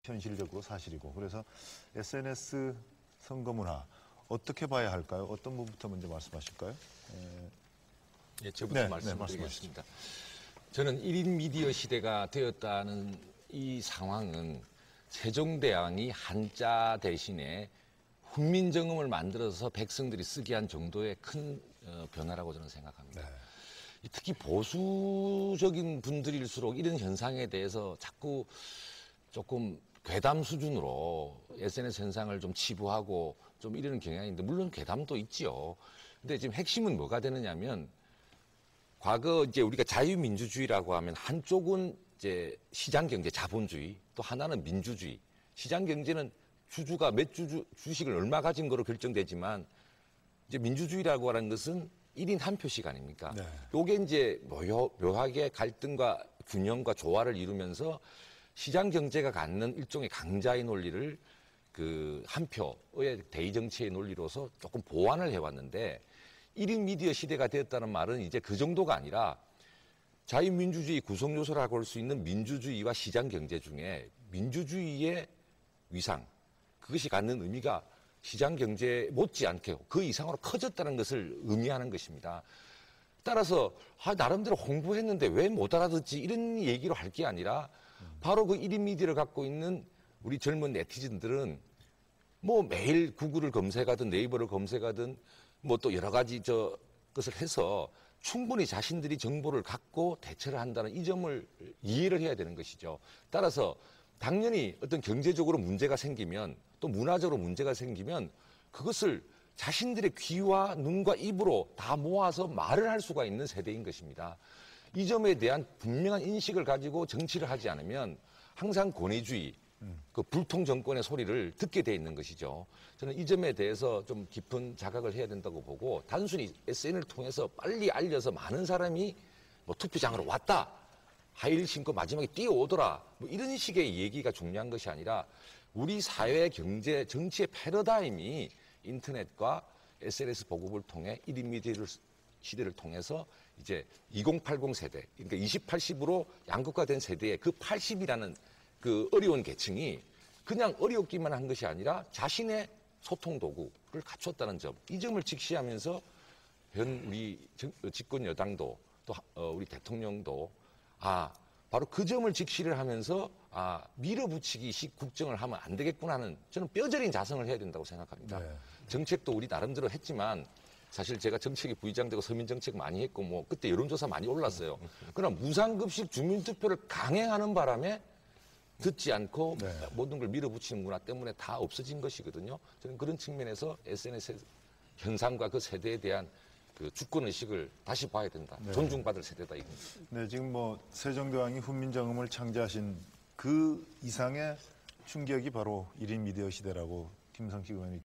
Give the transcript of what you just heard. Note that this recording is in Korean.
현실적으고 사실이고. 그래서 SNS 선거 문화 어떻게 봐야 할까요? 어떤 부분부터 먼저 말씀하실까요? 예, 저부터 말씀드리겠습니다. 저는 1인 미디어 시대가 되었다는 이 상황은 세종대왕이 한자 대신에 훈민정음을 만들어서 백성들이 쓰게 한 정도의 큰 변화라고 저는 생각합니다. 네. 특히 보수적인 분들일수록 이런 현상에 대해서 자꾸 조금 괴담 수준으로 SNS 현상을 좀 치부하고 좀 이러는 경향이 있는데, 물론 괴담도 있지요. 근데 지금 핵심은 뭐가 되느냐면, 과거 이제 우리가 자유민주주의라고 하면 한쪽은 이제 시장경제, 자본주의, 또 하나는 민주주의. 시장경제는 주주가 몇 주식을 얼마 가진 거로 결정되지만, 이제 민주주의라고 하는 것은 1인 한 표씩 아닙니까? 네. 요게 이제 묘하게 갈등과 균형과 조화를 이루면서 시장 경제가 갖는 일종의 강자의 논리를 그 한 표의 대의 정치의 논리로서 조금 보완을 해왔는데, 1인 미디어 시대가 되었다는 말은 이제 그 정도가 아니라 자유민주주의 구성 요소라고 할 수 있는 민주주의와 시장 경제 중에 민주주의의 위상, 그것이 갖는 의미가 시장 경제 못지않게 그 이상으로 커졌다는 것을 의미하는 것입니다. 따라서 나름대로 홍보했는데 왜 못 알아듣지, 이런 얘기로 할 게 아니라 바로 그 1인 미디어를 갖고 있는 우리 젊은 네티즌들은 뭐 매일 구글을 검색하든 네이버를 검색하든 뭐 또 여러 가지 것을 해서 충분히 자신들이 정보를 갖고 대처를 한다는 이 점을 이해를 해야 되는 것이죠. 따라서 당연히 어떤 경제적으로 문제가 생기면, 또 문화적으로 문제가 생기면 그것을 자신들의 귀와 눈과 입으로 다 모아서 말을 할 수가 있는 세대인 것입니다. 이 점에 대한 분명한 인식을 가지고 정치를 하지 않으면 항상 권위주의, 그 불통 정권의 소리를 듣게 돼 있는 것이죠. 저는 이 점에 대해서 좀 깊은 자각을 해야 된다고 보고, 단순히 SNS를 통해서 빨리 알려서 많은 사람이 뭐 투표장으로 왔다, 하이힐 신고 마지막에 뛰어오더라, 뭐 이런 식의 얘기가 중요한 것이 아니라 우리 사회, 경제, 정치의 패러다임이 인터넷과 SNS 보급을 통해 1인 미디어 시대를 통해서 이제 2080 세대, 그러니까 20, 80으로 양극화된 세대의 그 80이라는 그 어려운 계층이 그냥 어렵기만 한 것이 아니라 자신의 소통 도구를 갖췄다는 점, 이 점을 직시하면서 현 우리 집권 여당도 또 우리 대통령도 바로 그 점을 직시를 하면서 밀어붙이기식 국정을 하면 안 되겠구나 하는, 저는 뼈저린 자성을 해야 된다고 생각합니다. 네. 정책도 우리 나름대로 했지만 사실 제가 정책에 부의장되고 서민정책 많이 했고 뭐 그때 여론조사 많이 올랐어요. 그러나 무상급식 주민투표를 강행하는 바람에 듣지 않고 모든 걸 밀어붙이는 문화 때문에 다 없어진 것이거든요. 저는 그런 측면에서 SNS 현상과 그 세대에 대한 그 주권의식을 다시 봐야 된다. 네. 존중받을 세대다, 이겁니다. 네, 지금 뭐 세종대왕이 훈민정음을 창제하신 그 이상의 충격이 바로 1인 미디어 시대라고 김성식 의원이